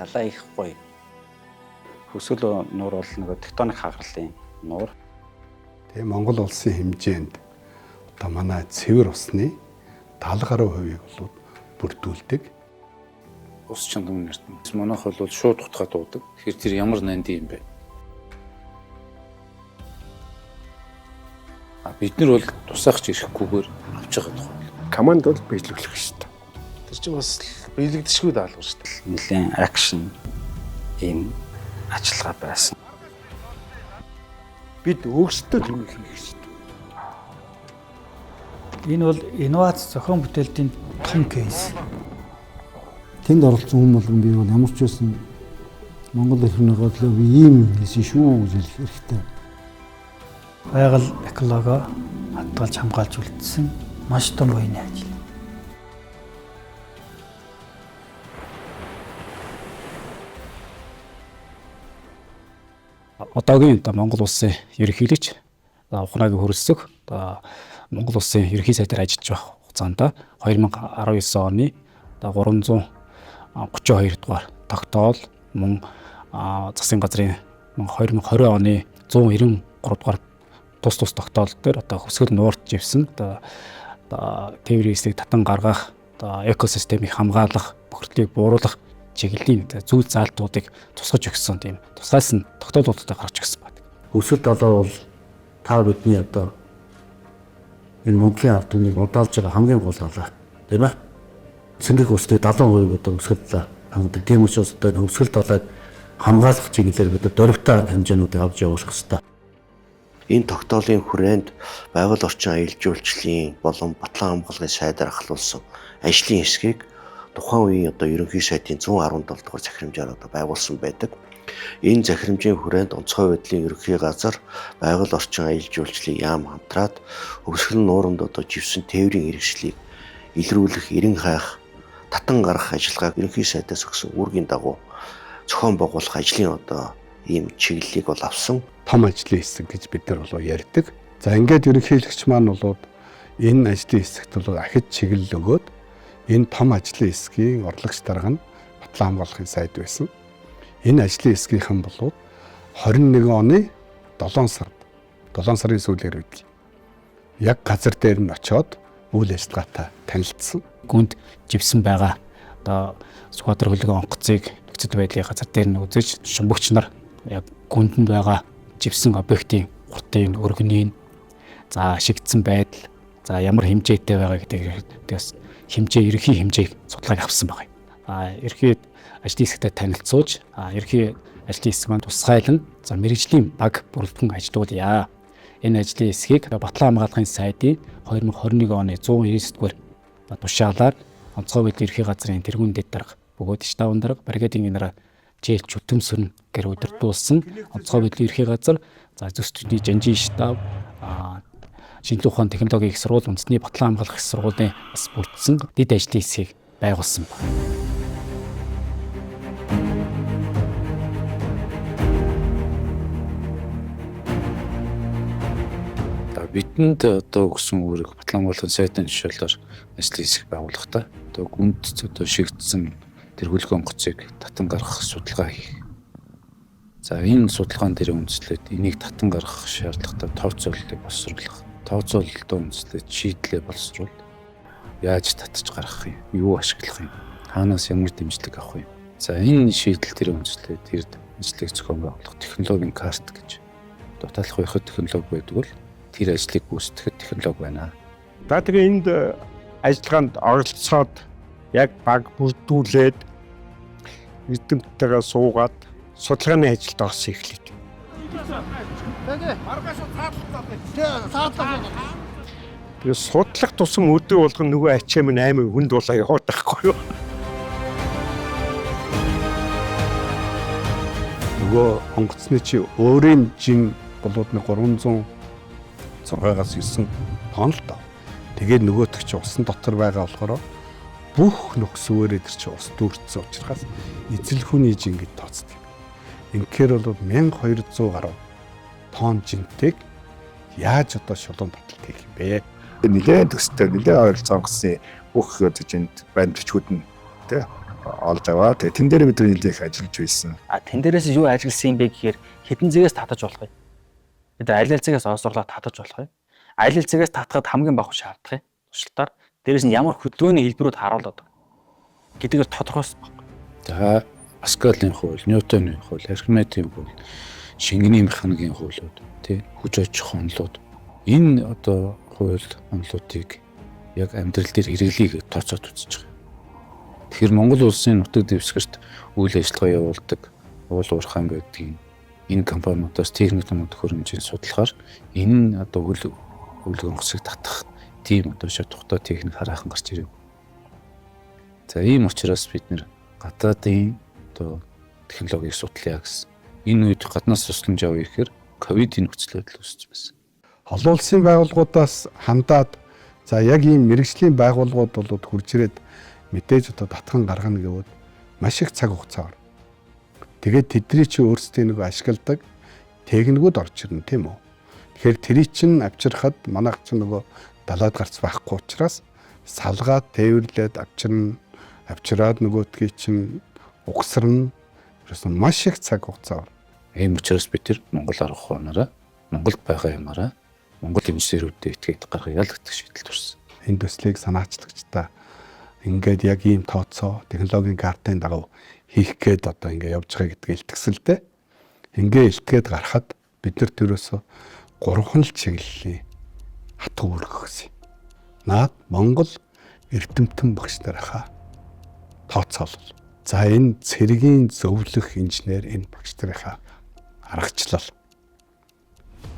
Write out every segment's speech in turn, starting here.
далай их гоё. Хөсгөл нуур бол нөгөө тектоник хагарлын нуур. Тэгээ Монгол улсын хэмжээнд одоо манай цэвэр усны 70% бол бүрдүүлдэг. Ус чандан нэртэн. Манайх бол шууд утгаа дуудаг. Тэгэхээр тэр ямар нанди юм бэ? Бид нар бол тусаагч ирэхгүйгээр авч байгаа тухай. Команд бол биелүүлэх шүү дээ. Тэр чинь бас биелэгдэшгүй даалгавар шүү дээ. Нэлээд акшн ийм ажиллагаа байсан. Бид өөрсдөө юм хийх шүү дээ. Энэ бол инновац зохион бүтээлтийн том кейс. Тэнд оролцсон хүмүүс болгон би бол ямар ч байсан Монгол эрхний бодлоо би ийм хийсэн шүү гэж хэлэх хэрэгтэй. Байгаль экологоо хадгалж хамгаалж үлдсэн маш том үеийн ажил. Одоогийн Монгол улсын ерөнхийлөгч ухрааг хөрөлсөх Монгол улсын ерөнхий сайдаар ажиллаж байх хугацаанд 2019 оны 332 дугаар тогтоол мөн засгийн газрын 2020 оны 193 дугаар тус тогтоол дээр хөсгөл нуурт живсэн тээврийн эсрэг татан гаргах экосистемийг хамгаалах бохирдлыг бууруулах чиглэлийн зүй заалтуудыг тусгаж өгсөн тийм тусгайлсан тогтоолуудад гарч өгсөн байна. Өсөлт одоо бол та бидний одоо энэ Монголын ард түмнийг удаалж байгаа хамгийн гол алаа тийм ээ. Цэнгэг усны 70% одоо өсгөлт хангадаг. Тийм учраас одоо өсгөлт талыг хамгаалах чиглэлээр бид дөрвтэй хэмжээнүүдийг авч явуулах хэрэгтэй. Энэ тогтоолын хүрээнд байгаль орчин аялал жуулчлалын болон батлан хамгаалгын сайдаар ахлуулсан ажлын хэсгийг тухайн үеийн одоо ерөнхий сайдын 117 дугаар захирамжаар одоо байгуулсан байдаг. Энэ захирамжийн хүрээнд онцгой байдлын ерөнхий газар байгаль орчин аялал жуулчлалын яам хамтраад өвсгөл нууранд одоо живсэн тээврийн хэрэгслийг илрүүлэх, эрен хайх, татан гаргах ажиллагааг ерөнхий сайдаас өгсөн үүргийн дагуу зохион байгуулах ажлын одоо ийм чиглэлийг бол авсан. Том ажлын хэсэг гэж бид нар бол ярьдаг. За ингээд ерөнхийлөгч маань бол энэ ажлын хэсэгт бол ахиж чиглэл өгөөд энэ том ажлын хэсгийн орлогч дарга нь батлан хамгаалахын сайд байсан. Энэ ажлын хэсгийнхэн бол 21 оны 7 сарын сүүлээр үед яг газар дээр нь очиод үйл ажиллагаатай танилцсан. Гүнд живсэн байгаа одоо Сүхбаатар хөлөгийн онгоцыг нөхцөл байдлын газар дээр нь үзэж шумбагч нар яг гүндэнд байгаа живсэн объектын уртын өргөнийг шигдсэн байдал ямар хэмжээтэй байгаа гэдэгээс ерөнхий хэмжээг судалгааг авсан байна. Ерөнхий ажлын хэсэгтэй танилцуулж ерөнхий ажлын хэсэг маань тусгайлан мэргэжлийн баг бүрэлдэхүүн ажиллуулъя. Энэ ажлын хэсгийг батлан хамгаалахын сайдын 2021 оны 199 дугаар тушаалаар онцгой байдлын ерөнхий газрын тэргүүн дэд дарга бөгөөд штабын дарга бригадын генерал Жээл Чүтэмсүрэн гэр удирдуулсан онцгой байдлын ерөнхий газар зөвс төсний жанжин штаб шинжилгээ ухаан технологийн их сургууль үндэсний батлан хамгаалах их сургуулийн бас бүрдсэн дэд ажлын хэсгийг байгуулсан байна. Бидэнд одоо өгсөн үүрэг батлан хамгаалахын сайдын жишээлээр ажлын хэсэг байгуулахдаа одоо гүнд одоо шигдсэн тэр хөлгийн онгоцыг татан гаргах судалгаа хийх. Энэ судалгаан дээр үндэслээд энийг татан гаргах шаардлагатай тооцооллыг боловсруулах. Тооцоололтоо үндэслээд шийдлээ боловсруул. Яаж татж гаргах юм? Юу ашиглах юм? Хаанаас ямар дэмжлэг авах юм? Энэ шийдэл дээр үндэслээд тэр ажлыг зохион байгуулах технологийн карт гэж дутаалах байхад технологи байдаг бол тэр ажлыг гүйцэтгэх технологи байна. Тэгээ энд ажиллагаанд оролцоод яг баг бүрдүүлээд эрдэмтдээ суугаад судалгааны ажилд орсон эхлэв. Тэгээ судлах тусам өдөө болгон нөгөө ачаа минь аймаг хүнд болоо яваад байхгүй юу? Нөгөө онгоцны чи өөрийн жин болоод 306-аас 9 тонн л доо. Тэгээд нөгөөтг чи усан дотор байгаа болохоор бүх нөхсвөрөө тэр чи ус дүүрсэн учраас эзэл хүний жин гэж тооцдог. Инхээр бол 1200 гаруй тонн жинтэг яаж одоо шулуун баталт хийх юм бэ? Нэлээд төстэй нэлээд ойролцоо онгоцны бүх жинд байн бичгүүд нь тий олж аваа. Тэгээ тэн дээр бид нэлээд их ажиллаж байсан. Тэн дээрээс юу ажилласан юм бэ гэхээр хэдэн зэгээс татаж болох юм. Бид аль зэгээс осорлоо татаж болох юм. Аль зэгээс татахад хамгийн бага шаардах юм. Туршилтаар дээрээс нь ямар хөдөлгөөний хэлбэрүүд харуулдаг гэдгээр тодорхойлсон байна. За Паскалийн хууль, Ньютоны хууль, Архимедийн хууль, шингэний механикийн хуулиуд, тий хүч очих онолууд энэ одоо хууль онолуудыг яг амьдрал дээр хэрэглэе гэж тооцоод үзэж байгаа. Тэгэхээр Монгол улсын нутаг дэвсгэрт үйл ажиллагаа явуулдаг уул уурхайн байдгийн энэ компаниудаас техникийн төхөөрөмжийн судалгаар энэ одоо хөлөг онгоцыг татах тийм одоо шатхтай техник хараахан гарч ирв. За ийм учраас бид нэр гадаадын одоо технологиг судлаа гэсэн. Энэ үед гаднаас тусламж авъя гэхээр ковидын нөхцөл байдал үүсэж байсан. Олон улсын байгууллагуудаас хандаад за яг ийм мэрэгжлийн байгууллагууд болоод хурж ирээд мэдээж одоо татхан гаргана гэвэл маш их цаг хугацаа. Тэгээд тэдний чи өөрсдийн нэг ашигладаг техникүүд орж ирнэ тийм үү. Тэгэхээр тэрий чин авчирхад манайх ч нөгөө далаад гарц байхгүй учраас салгаад тээвэрлээд авчираад нөгөөдгийг чин угсарна. Тэрсэн маш их цаг хугацаа. Ийм учраас бид тэр Монгол арга ухаанаараа Монголд байгаа юмараа Монгол инженерүүдэд итгээд гаргая л гэдэг шийдэл төрсөн. Энэ төслийг санаачлагчдаа ингээд яг ийм тооцоо технологийн картын дагав хийх гээд одоо ингээд явж байгаа гэдгийг илтгэсэлтэй. Ингээд илтгээд гарахад бид нар төрөөсөө 3 л чиглэлийн хатуу үүрэг өгсөн. Наад Монгол эрдэмтэн багш нарынхаа тооцоолол. За энэ цэргийн зөвлөх инженер энэ багш нарынхаа аргачлал.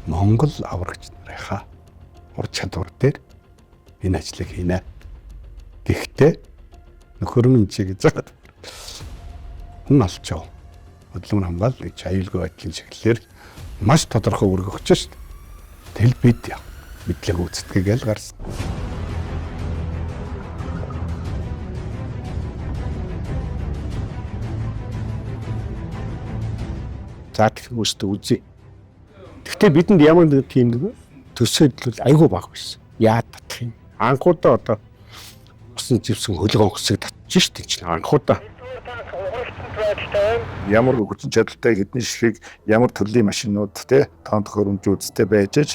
Монгол аврагч нарынхаа ур чадвар дээр энэ ажлыг хийнэ. Гэхдээ нөхөрмөн чи гэж байгаа. Хүн алчаа. Хөдөлмөр хамгаалал аюулгүй байдлын чиглэлээр маш тодорхой үүрэг өгч шээ. Тэл бид мэдлэг үүсгэгээ л гарсан. За тэгэх үстэй үзье. Гэхдээ бидэнд ямар нэг тийм төсөөлөл айгүй баг байсан. Яа татах юм? Анхудаа одоо усан живсэн хөлөг онгоцыг татчих шүү дээ чинь анхудаа. Ямар хүчин чадалтай хэдний ширхэг ямар төрлийн машинууд те тоон төхөөрөмжүүдтэй байж аж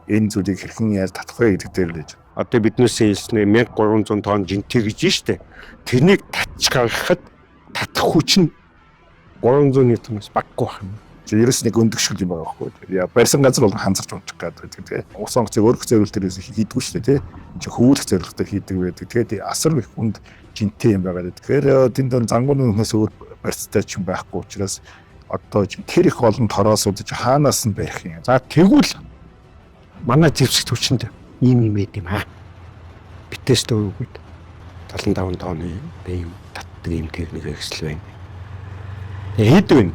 энэ зүйлийг хэрхэн яаж татах вэ гэдэг дээр л гэж. Одоо биднээсээ хэлснээр 1300 тонн жинтэй гэж штэ. Тэрнийг татчихарахад татах хүч нь 300 ньютоноос баггүй байна. Ерөөс нэг өндөгшгөл юм байгаа байхгүй. Яа барьсан газар бол ханцарч унчих гэдэг тийм. Ус онгоцыг өөрөх зорилт төрөөс хийдгүү шүү дээ тийм. Чи хөвөлөх зорилттой хийдэг байдаг. Тэгээд асар их хүнд жинтэй юм байгаа. Тэгэхээр тэнд дөр зангууны өнөөс өөр барьцтай ч юм байхгүй учраас одоо тэр их олон тороосууд чи хаанаас нь барих юм. За тэгвэл манай зэвсэгт хүчинд ийм юм байд юм аа. Битэстэй үгүй. 75 тонны ийм татдаг ийм техник хэрэгсэл байна. Хэд вэ?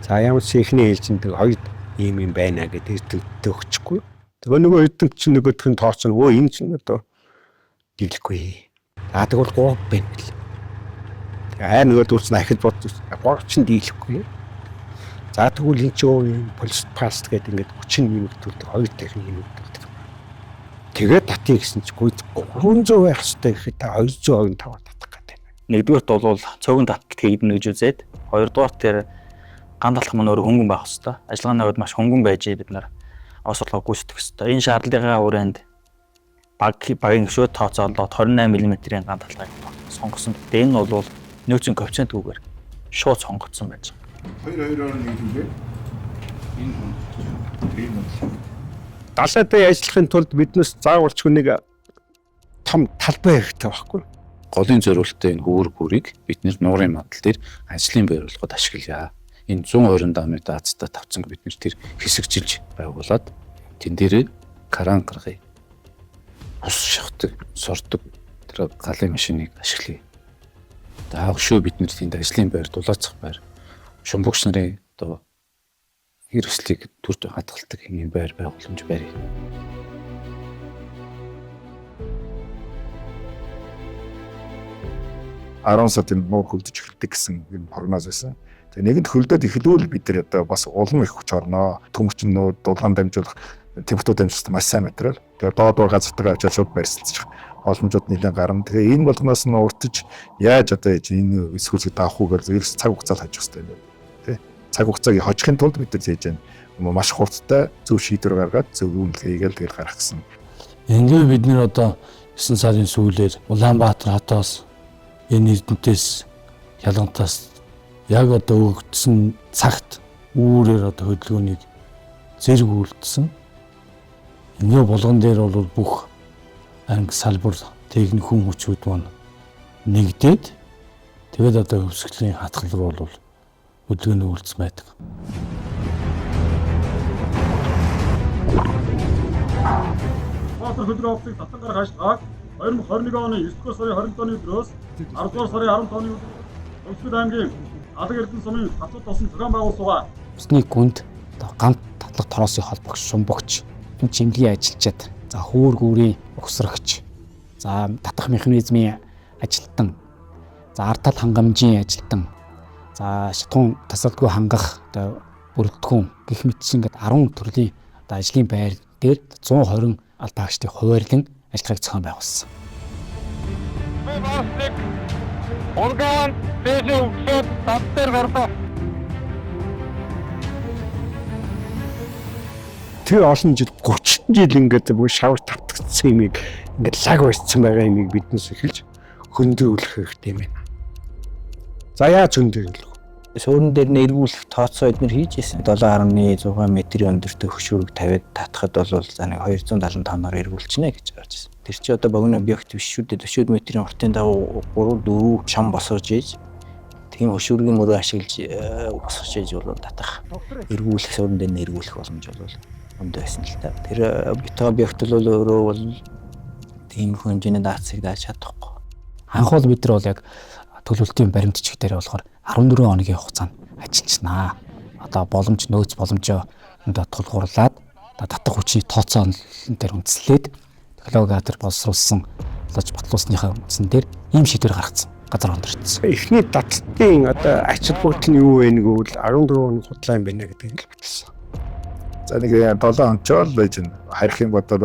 За ямар ч ихний ээлжинд хоёр ийм юм байна гэдэг өгчихгүй. Тэгээ нөгөө эдгээр чинь нөгөөх нь тооцно. Энэ чинь одоо дийлэхгүй. За тэгвэл 3 байна бэл. Тэгээ нөгөө дүүс нь ахиж бодсон. 3 чинь дийлэхгүй. За тэгвэл энэ чинь полис паст гэдэг ингээд 30 нэмэгдүүлдэг хоёр техник нэмэгдүүлдэг. Тэгээд татъя гэсэн чинь 300 байх хэрэгтэй гэхэд 225 татах гэдэг. Нэгдүгээрт бол цөөхөн таталт хийднэ гэж үзээд, хоёрдугаарт тэр гандалах мань өөр хөнгөн байх хэвээр. Ажиллагааны хувьд маш хөнгөн байж бид нар осорлого гүйцэтгэх хэвээр. Энэ шаардлагын хүрээнд багийн гүшүүд тооцоолоод 28 мм-ийн гандалтыг сонгосон. Энэ нь бол нөөцийн коэффициентгүйгээр шууд сонгогдсон байж байгаа. 2-2-оор нийлүүлээ. Энэ тийм үү. Далайтай ажиллахын тулд биднээс заавалчгүй нэг том талбай хэрэгтэй байхгүй. Голын зориулттай энэ үүрэг бүрийг бид нуурын мандал дээр ажлын байрлалд ашиглая. Энэ 120 дамыг даацтай тавцанг бид тэр хэсэгчилж байгуулад тэн дээр кран гаргая. Ус шахдаг, сордог тэр галын машиныг ашиглая. Даавшгүй бид тэнд ажлын байр, дулаацах байр, шумбагч нарын одоо хэрэгслийг төрд хадгалдаг юм байр байгууламж барья. сард энэ нуур хөлдөж эхэлдэг гэсэн юм прогноз байсан. Тэгээ нэгэнд хөлдөөд эхлүүл бид нар одоо бас улам их хүч орноо. Төмөгчин нүүд дулаан дамжуулах, температур дамжуулах маш сайн материал. Тэгээ доод газартаа авчаад шууд барьсалцчих. боломжууд нэлээд гарна. Тэгээ энэ болгоноос нь уртж яаж одоо энэ эсхүүцийг даах үгээр ерөөс цаг хугацаа хажих хэрэгтэй юм. Тэ? Цаг хугацааг хожихын тулд бид нар хийж байна. Маш хурдтай зөв шийдвэр гаргаад зөв үнэлгээгээл тэгэл гарах гэсэн. Ингээд бид нэр одоо 9 сарын сүүлээр Улаанбаатар хотоос энэ эрдэнтээс ялгантаас яг одоо өгдсөн цагт үүрээр одоо хөдөлгөөнийг зэрэг үйлдсэн. Энэ болгон дээр бол бүх анги салбар техник хүн хүчүүд маань нэгдээд тэгээд одоо хөвсгөлийн хатгал руу бол хөдөлгөөний үйлдэл байдаг. Улаанбаатар хөдөлгөөн офсыг татан гарах ажлыг 2021 оны 9 сарын 20 оны өдрөөс 10 сарын 10 оны өдөр Өвсгөл аймгийн Алаг Эрдэнэ сумын Хацууд тосон зохион байгуулсан. Усны гүнд ганц татлах тороосын холбогч, шумбагч, чимлэгийн ажилчид, за хөөргүүрийн угсрагч, за татах механизмын ажилтан, за ардтал хангамжийн ажилтан, за шатуун тасалдгүй хангах одоо бүрэлдэхүүн гэх мэтсэн ингээд 10 төрлийн одоо ажлын байр дээр 120 албаагчдыг хуваарлан ажиллагааг зохион байгуулсан. Орган дэжүүс таттер гаргав. Тэр олон жил 30 жил ингээд бүх шавар тавтагдсан юмыг ингээд лаг байцсан байгаа юмыг биднээс эхэлж хөндөөлөх хэрэгтэй юм байна. За яаж хөндөөлөх? Суурин дээр нэргүүлэх тооцоо эдгээр хийж ирсэн. 7.6 метрийн өндөртөө хөшүүрэг тавиад татахад бол за нэг 275 тоноор эргүүлчихнэ гэж гарч ирсэн. Тэр чи одоо богино объект биш шүү дээ. 40 метрийн уртын дагуу 3-4 шам босгож ийж тийм хөшүүргийн мөрөө ашиглаж босгож ийж бол татах. Эргүүлэх суурин дээр нэргүүлэх боломж бол өндөө байсан л та. Тэр объект бол өөрөө бол тийм хэмжээний даацыг дааж чадахгүй. Анх бол бид нар бол яг төлөвлөлтийн баримтчиг дээр болохоор 14 хоногийн хугацаанд ажиллачнаа. Одоо боломж нөөц боломжоо өндөө тулгуурлаад татах хүчний тооцоо дээр үндэслээд технологиатор боловсруулсан болж батлуулсныхаа үндсэн дээр ийм шийдвэр гаргацсан. Газар хондорчсон. Эхний даталтын одоо ач холбогдол нь юу вэ гэвэл 14 хоног худлаа юм байна гэдэг нь батлсан. За нэг 7 онцол байж харих юм бодоод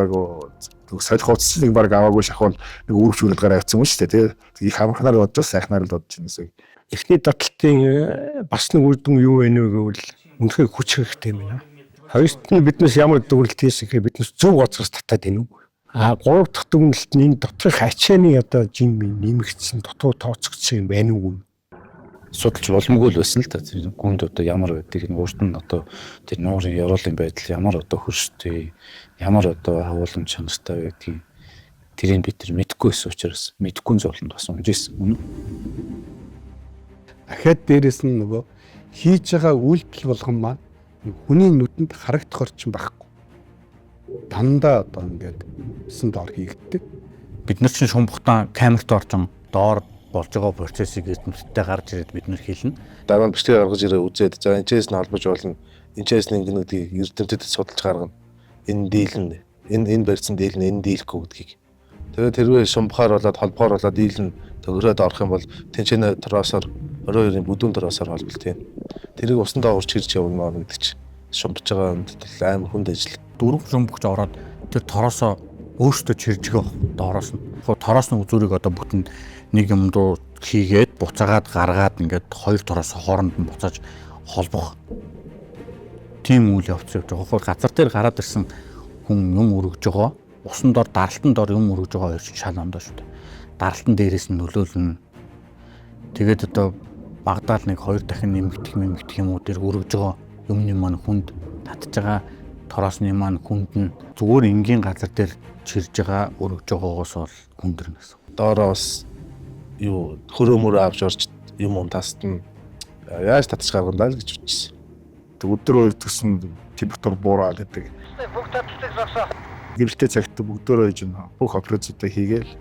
солих хуцсыг баг аваагүй шахвал нэг үргэлжлүүлээд гараа явцсан юм шүү дээ. Тэг их хамрахнаар бодож сайхнаар л бодож байна гэсэн. Эхний даталтын бас нэг үр дүн юу вэ гэвэл үнэхээр хүч хэрэгтэй юм байна. Хоёрт нь биднээс ямар дүгнэлт хийсэн гэхээр биднээс зөв гоцроос татаад байна уу? Гурав дахь дүгнэлт нь энэ доторх ачааны одоо жин нэмэгдсэн дутуу тооцогдсон юм байна уу? Судалж боломгүй л байсан л та. Гүнд одоо ямар байдаг нь урд нь одоо тэр нуурын явуулын байдал ямар одоо хөрштэй, ямар одоо хавуулан чанартай байдгийг тэрийг бид нар мэдэхгүй байсан учраас мэдэхгүй зовлонд бас унжсэн. Дахиад дээрэс нь нөгөө хийж байгаа үйлдэл болгон маань хүний нүдэнд харагдах орчин байхгүй. Дандаа одоо ингээд өсөн доор хийгддэг. Бид нар чинь шумбахтаа камерт орсон доор болж байгаа процессыг эрдэмтдтэй гарч ирээд бид нар хэлнэ. Дараа нь бичлэг гаргаж ирээ үзээд за энэчээс нь холбож болно. Энэчээс нь ингэнүүдийг эрдэмтэд судалж гаргана. Энэ дийлэн энэ барьсан дийлэн энэ дийлэхгүй гэдгийг. Тэгээд тэрвээ шумбахаар болоод холбохоор болоод дийлэн төгрөөд орох юм бол тэнцэнэ тороосоор 22-ын бүдүүн тороосоор холболт юм. Тэрийг усан доогорч хэрч явна гэдэг чинь шумбаж байгаа юмд аим хүнд ажил. 4 шумбагч ороод тэр тороосоо өөртөө чирж байгаа доороос нь. Тороосны үзүүрийг одоо бүтэн нэг юм дуу хийгээд буцаагаад гаргаад ингээд 2 тороос хооронд нь буцааж холбох тийм үйл явц явж байгаа. Газар дээр гараад ирсэн хүн юм өргөж байгаа. Усан дор даралтан дор юм өргөж байгаа хоёр чинь шал ондоо шүү дээ. Даралтан дээрээс нь нөлөөлнө. Тэгээд одоо багдаал нэг 2 дахин нэмэгдэх юм уу дээр өргөж байгаа юмны маань хүнд татж байгаа тороосны маань хүнд нь зүгээр энгийн газар дээр чирж байгаа өргөж байгаагаас бол хүндэрнэ гэсэн. Доороос юу хөрөөмөр авч орж юм тастна. Яаж татж гаргана л гэж бодчихсон. Өдөр өдөрсөн температур буураад байдаг. Бүх таталтыг зарсан. Гэрэлтэй цагт бүгдөө хийж бүх операцуудыг хийгээл.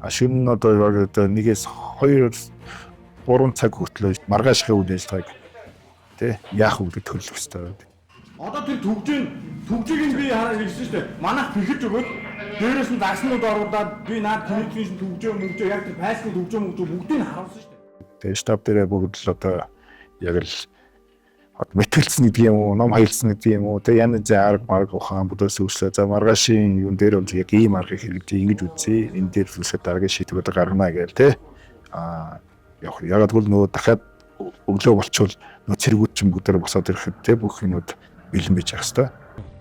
Ашиг нь одоо нэгээс 2-3 цаг хүртэл маргаашхын үйл ажиллагааг тий яах вэ гэж төлөвлөх хэрэгтэй. Одоо тэр төгжийг би хараад ирсэн шүү дээ. Манайх бэхэж өгөөд дээрээс нь загснууд оруулаад би наад коммуникейшн төгжөө яг тэр файлын төгжөө бүгдийг харуулсан шүү дээ. Тэгээ штаб дээр бүгд л одоо яг л мэтгэлцсэн гэдэг юм уу, ном хаялсан гэдэг юм уу, тэг янз янзын арга марга ухаан бүдээс үүслээ. За маргаашийн юун дээр бол яг ийм аргыг хэрэглэж ингэж үзье. Энэ дээр зүйлсээ дараагийн шийдвэрүүд гаргана гээл те. Яг бол нөгөө дахиад өглөө болчвол нөгөө цэргүүд ч бүгдээр босоод ирэхэд те бүх юмуд бэлэн байж явах хэвээр.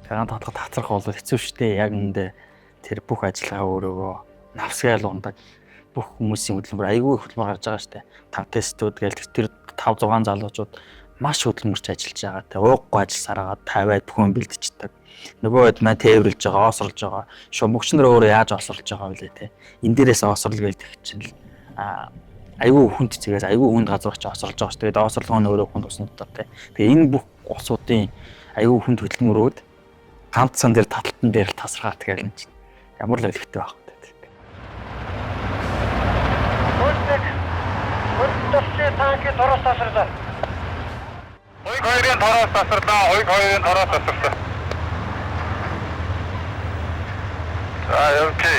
Тагаан тоглох тацрах бол хэцүү шүү дээ. Яг үндэ тэр бүх ажиллагаа өөрөөгөө навсгаал ундаг. Бүх хүмүүсийн хөдөлмөр айгүй хөдөлмөр гарч байгаа шүү дээ. 5 тестүүд гээл тэр 5 6 залуучууд маш хөдөлмөрч ажиллаж байгаа. Тэ ууггүй ажилласараад тавиад бүхэн бэлдчихдэг. Нөгөө хэд маа тээвэрлж байгаа, осорлж байгаа. Шумбагч нар өөрөө яаж осорлж байгаа вэ те. Энд дээрээс осорлог гэлдэг чинь айгүй хүнд цэгээс айгүй хүнд газар ч осорлж байгаа шүү. Тэгээд осорлогоо нь өөрөө хүнд уснууд та те. Тэгээ энэ бүх улсуудын айгүй хүнд хөдөлмөрүүд ганцхан дээр таталтан дээр тасархаа тэгэл энэ чинь ямар л өлегтэй байх вэ. Танки тороос тасарлаа. Хоёрын тороос тасарлаа. Хоёрын тороос тасарлаа. Окей.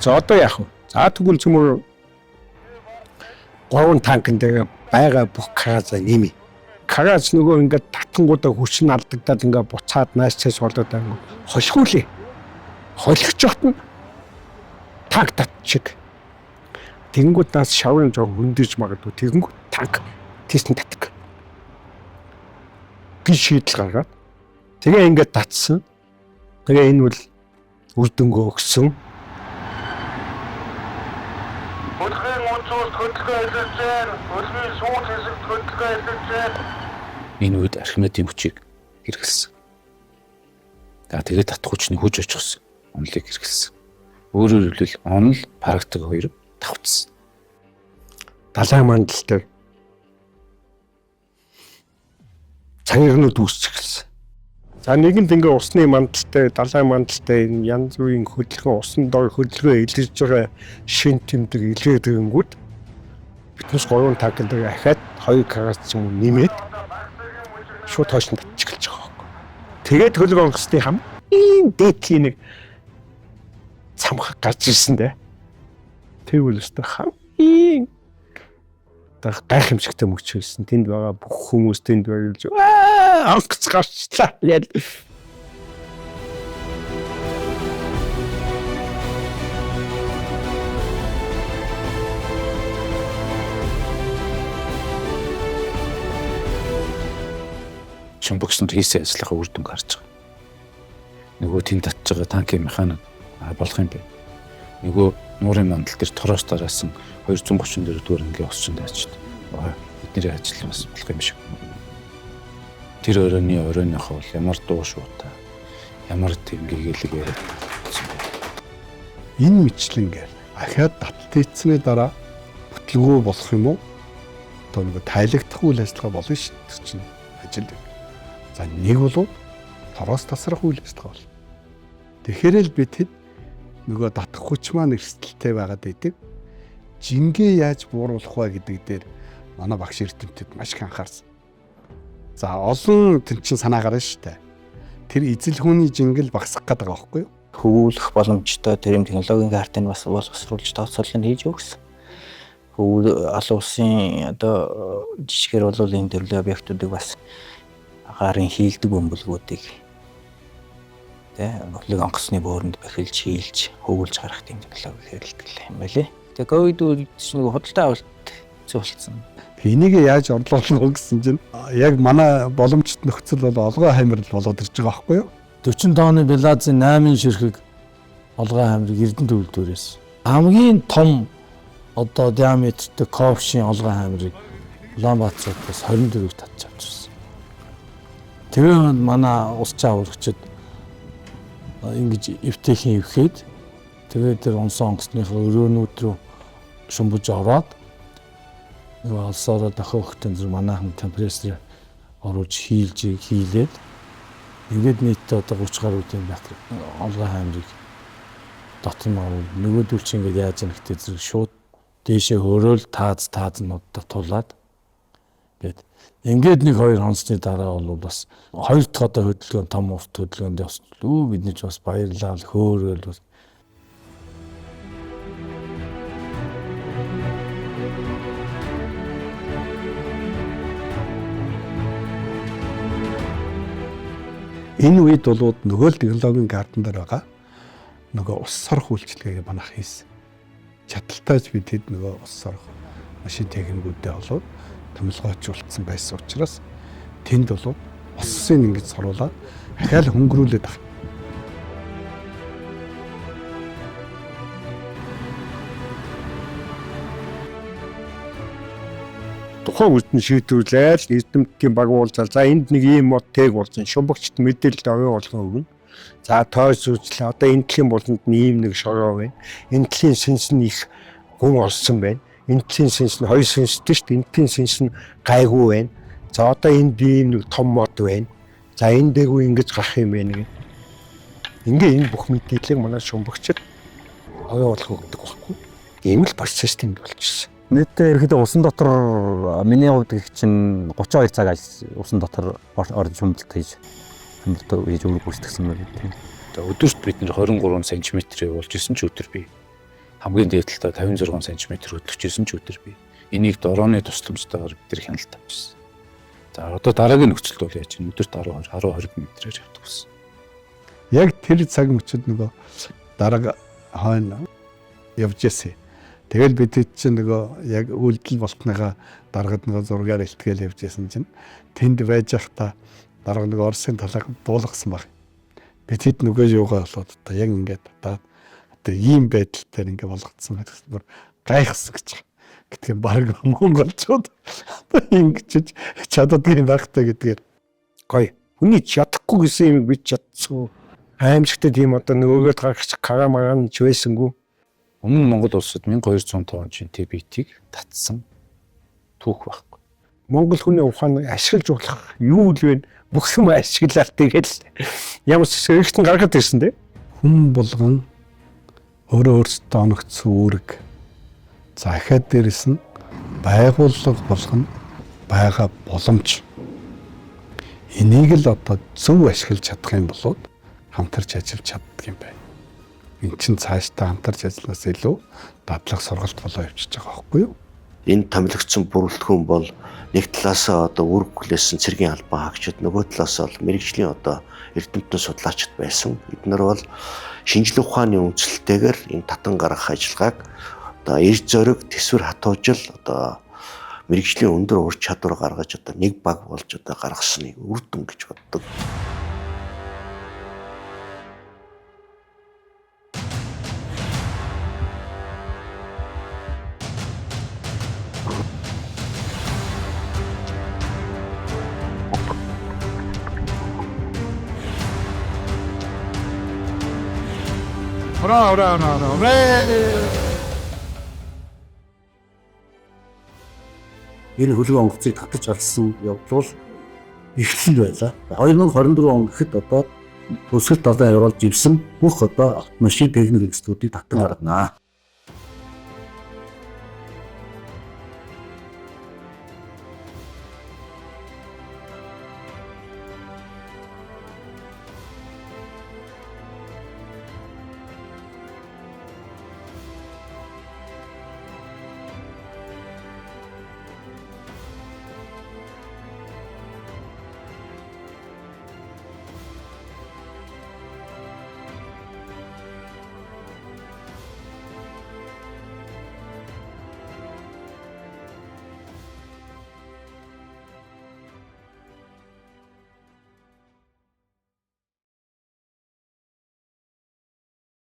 За одоо яах вэ? За тэгвэл цөмөр 3 танкн дээр байгаа бүх караза нэмий. Караз нөгөө ингээд татангуудаа хүчин алдагдаад ингээд буцаад нааш цаас болоод байгаа. Холхиулээ. Холхичот нь танк татчих. Тэнгуудаас шаврын жоо хөндөж магадгүй тэгэнгүүт танк тийсэн татдаг. Би шийдэл гаргаад тэгээ ингээд татсан. Тэгээ энэ бол үр дүнгөө өгсөн. Хөлгийн үнцүүс хөдөлгөөн ажиллаж байна. Хөлгийн сүүл хэсэгт хөдөлгөөн ажиллаж байна. Энэ үед Архимедийн хүчийг хэрэгэлсэн. Тэгээд татах хүчний хүч очихсан. Онлыг хэрэгэлсэн. Өөрөөр хэлбэл онл практик хоёр давцсан. Далайн мандалтай цагирнууд үүсчихсэн. За нэгэнд ингээ усны мандалтай, далайн мандалтай энэ янз бүрийн хөдөлгөөн, усан дор хөдөлгөөн илэрж байгаа шин тэмдэг илрээд ирэнгүүт битүүс 3 танк дээр ахаад 2 караз ч юм нэмээд шууд хойш нь татчих гэлж байгаа байхгүй. Тэгээд хөлөг онгоцны хамгийн дээдлийн нэг цамхаг гарч ирсэн дээ. Тэгвэл өстө хамгийн гайхамшигтай мөч хэлсэн. Тэнд байгаа бүх хүмүүс тэнд барилж онгоц гарчлаа. Яг Шумбагч нар хийсэн ажиллагаа үр дүн гарч байгаа. Нөгөө тэнд татж байгаа танкийн механик болох юм бэ. Нөгөө нуурын мандал дээр тороос дараасан 234 дугаар ангийн осчин дайчид. Бидний ажил бас болох юм шиг. Тэр оройныхоо бол ямар дуу шуутай, ямар тийм гэгээлэг яриад байсан бэ. Энэ мэтлэнгээр ахаад таталт хийцсэний дараа бүтлгөө болох юм уу? Одоо нэг тайлагдах үйл ажиллагаа болно шүү дээ чинь ажил. За нэг бол тороос тасрах үйл ажиллагаа бол. Тэгэхээр л бид хэд нөгөө татах хүч маань эрсдэлтэй байгаад байдаг. Жингээ яаж бууруулах вэ гэдэг дээр манай багш эрдэмтэд маш их анхаарсан. За олон тэнцэн санаа гарна шүү дээ. Тэр эзэл хүний жингэл багасгах гэдэг байгаа байхгүй юу? Хөвүүлэх боломжтой тэр юм технологийн картыг бас боловсруулж тооцоолол хийж өгсөн. Хөвөл олон улсын одоо жишгээр бол энэ төрлийн объектуудыг бас гарын хийлдэг бөмбөлгүүдийг хөлөг онгоцны бөөрөнд бахилж хийлж хөвүүлж гарах тийм технологи хэрэглэдэг юм байна. Тэгээ ковид үед нэг худалдаа авалт зөвлөсөн. Энийг яаж орлуулах гэсэн чинь яг манай боломжит нөхцөл бол олгой хамирал болоод ирж байгаа байхгүй юу? 40 тонны Белазын 8 ширхэг олгой хамрыг Эрдэнэ төвлөрөөс хамгийн том одоо диаметртэй ковшийн олгой хамрыг Улаанбаатараас 24-г татж авчихсан. Тэгээ манай ус чаврагчид ингэж эвтэйхэн ивхэд тэгээд тэр онсон онгоцныхоо өрөөнүүд рүү шумбаж ороод нөгөө алсаараа дахиад өгтөн манайхан компрессор оруулж хийлээд ингээд нийтдээ одоо 30 гаруй тийм бат олгой хамрыг дотор нь оруулж нөгөөдөл чинь ингээд яаж юм гэхдээ зэрэг шууд дээшээ хөрөөл таазнуудаа тулаад ингээд нэг 2 хонцны дараа бол бас 2 дахь одоо хөдөлгөөн том урт хөдөлгөөнд явсан. Бидний ч бас баярлал хөөрөөл бас Энэ үед бол нөгөө л технологийн гардн дээр байгаа нөгөө ус сорох үйлчилгээгээ манайх хийсэн. Чадалтайж бид хэд нөгөө ус сорох машин техникүүдээ болоод томилгоочулсан байсан учраас тэнд бол усын ингэж соруулаад ахаал хөнгөрүүлээд байгаа. Тухайн үедний шийдвэрлээл эрдэмтдийн баг уулзал за энд нэг ийм мод тэг болсон шумбагчд мэдээлэл авъя болгон өгнө. За тойс үзлээ одоо энэ тлийн буланд ийм нэг шороо байна. Энэ тлийн сэнс нь их хүн олсон байна. Энэ тлийн сэнс нь хоёр сэнстэй шүү дээ. Энэ тлийн сэнс нь гайгүй байна. За одоо энд ийм нэг том мод байна. За энэ дэгүү ингэж гарах юм байна гэх. Ингээ энэ бүх мэдээллийг манай шумбагчд авъя болгон өгдөг байхгүй. Ийм л процесс тэнд болчихсон. Нийтдээ ерөөдөө усан дотор миний хувьд гэх чинь 32 цаг усан дотор орж шумбалт хийж шумбалт хийж өвөр гүйцэтгсэн байна тийм. За өдөрт бид нэр 23 см явуулж исэн ч өдөр би хамгийн дээд талдаа 56 см хөдлөж исэн ч өдөр би энийг дорооны тусламжтайгаар бид нэр хяналт авчихсан. За одоо дараагийн нөхцөлд бол яаж чинь өдөрт 10 20 м-ээр явдаг гэсэн. Яг тэр цаг мөчид нөгөө дараг хойно явж ирсэн. Тэгэл бид чинь нөгөө яг үйлдэл болтныгаа дараагад нөгөө зургаар илтгээл явж исэн чинь тэнд байж байхдаа дарга нөгөө Оросын талаар буулгасан баг. Бид хэд нөгөө юугаа болоод одоо яг ингээд одоо ийм байдал дээр ингээд болгоцсон гэсэн бүр гайхсан гэж байна. Гэтэ баг монголчууд одоо ингэж чаддгийн багтай гэдгээр гоё. Хүний чадахгүй гэсэн юм бид чадсан. Аимшигтэй тийм одоо нөгөөгээд гарах карамагаан ч байсангүй. Өмнө Монгол улсад 1200 тонн TBT-г татсан түүх байхгүй. Монгол хүний ухааныг ашиглаж болох юу л вэ? Бүх юм ашиглаад тэгэл ямар ч хэрэгтэн гаргаад ирсэн дээ. Хүн болгон өөрөө өөрсдөө оногдсон үүрэг. За ахаад дээрэс нь байгууллага болгоно байгаа боломж. Энийг л одоо зөв ашиглаж чадах юм бол хамтарч ажиллаж чаддаг юм байна. Энд чинь цаашдаа хамтарч ажиллахаас илүү дадлаг сургалт болоо явчихж байгаа байхгүй юу? Энэ томилогдсон бүрэлдэхүүн бол нэг талаасаа одоо үр бүлээсэн цэргийн албан хаагчид, нөгөө талаасаа бол мэрэгжлийн одоо эрдэмтэн судлаачид байсан. Эдгээр бол шинжлэх ухааны үндэслэлтэйгээр энэ татан гаргах ажиллагааг одоо эрж зориг, төсвөр хатуужил одоо мэрэгжлийн өндөр ур чадвар гаргаж одоо нэг баг болж одоо гаргасны үр дүн гэж боддог. Энэ хөлөг онгоцыг татаж алсан явдал эхлэл байлаа. 2024 он гэхэд одоо өсөлт 70 явуулж ивсэн бүх одоо машин техник институтыг татан гаргана.